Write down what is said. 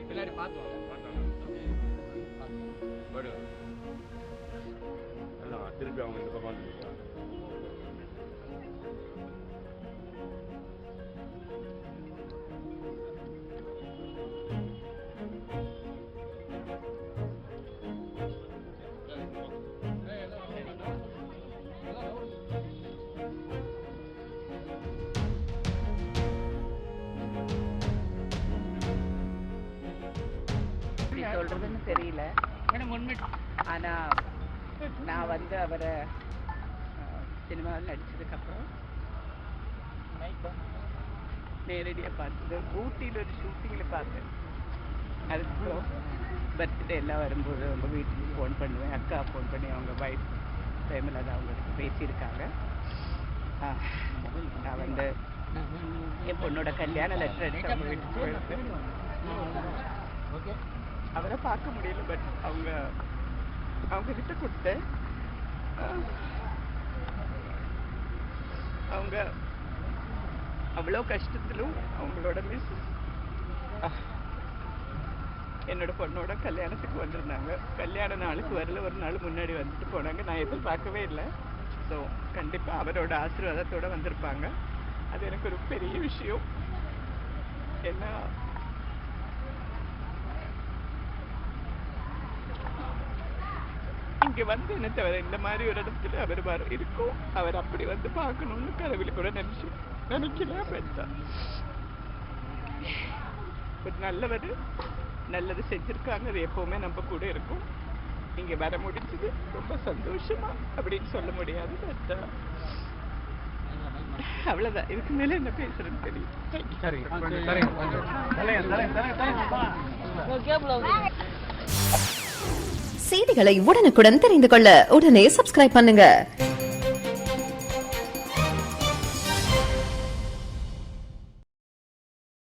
பின்னாடி பார்த்து திருப்பி அவங்க இந்த பக்கம் வந்து சொல்றதுன்னு தெரியல. ஆனா நான் வந்து அவரை சினிமாவில் நடிச்சதுக்கப்புறம் நேரடியாக பார்த்தது ஊட்டியில் ஒரு ஷூட்டிங்கில் பார்த்தேன். அதுக்கப்புறம் பர்த்டே எல்லாம் வரும்போது அவங்க வீட்டுக்கு ஃபோன் பண்ணுவேன். அக்கா ஃபோன் பண்ணி அவங்க வைஃப் டைமில் அதை அவங்களுக்கு பேசியிருக்காங்க. நான் வந்து என் பொண்ணோட கல்யாண லெட்டர் அடிச்சு அவங்க வீட்டுக்கு போயிருக்கேன். அவரை பார்க்க முடியல. பட் அவங்க கிட்ட கொடுத்தேன். அவங்க அவ்வளோ கஷ்டத்திலும் அவங்களோட மிஸ் என்னோட பொண்ணோட கல்யாணத்துக்கு வந்திருந்தாங்க. கல்யாண நாளுக்கு வரல, ஒரு நாள் முன்னாடி வந்துட்டு போனாங்க. நான் எதிர்பார்க்கவே இல்லை. ஸோ கண்டிப்பாக அவரோட ஆசீர்வாதத்தோடு வந்திருப்பாங்க. அது எனக்கு ஒரு பெரிய விஷயம். ஏன்னா இங்கே வந்து என்ன தவிர இந்த மாதிரி ஒரு இடத்துல அவர் இருக்கும். அவர் அப்படி வந்து பார்க்கணும்னு கடவுள் கூட நினைக்கல. ஒரு நல்லவர், நல்லது செஞ்சிருக்காங்க. அது எப்பவுமே நம்ம கூட இருக்கும். இங்கே வர முடிஞ்சது ரொம்ப சந்தோஷமா அப்படின்னு சொல்ல முடியாது. பட் அவ்வளோதான். இதுக்கு மேலே என்ன பேசுறேன்னு தெரியும். செய்திகளை உடனுக்குடன் தெரிந்து கொள்ள உடனே சப்ஸ்கிரைப் பண்ணுங்க.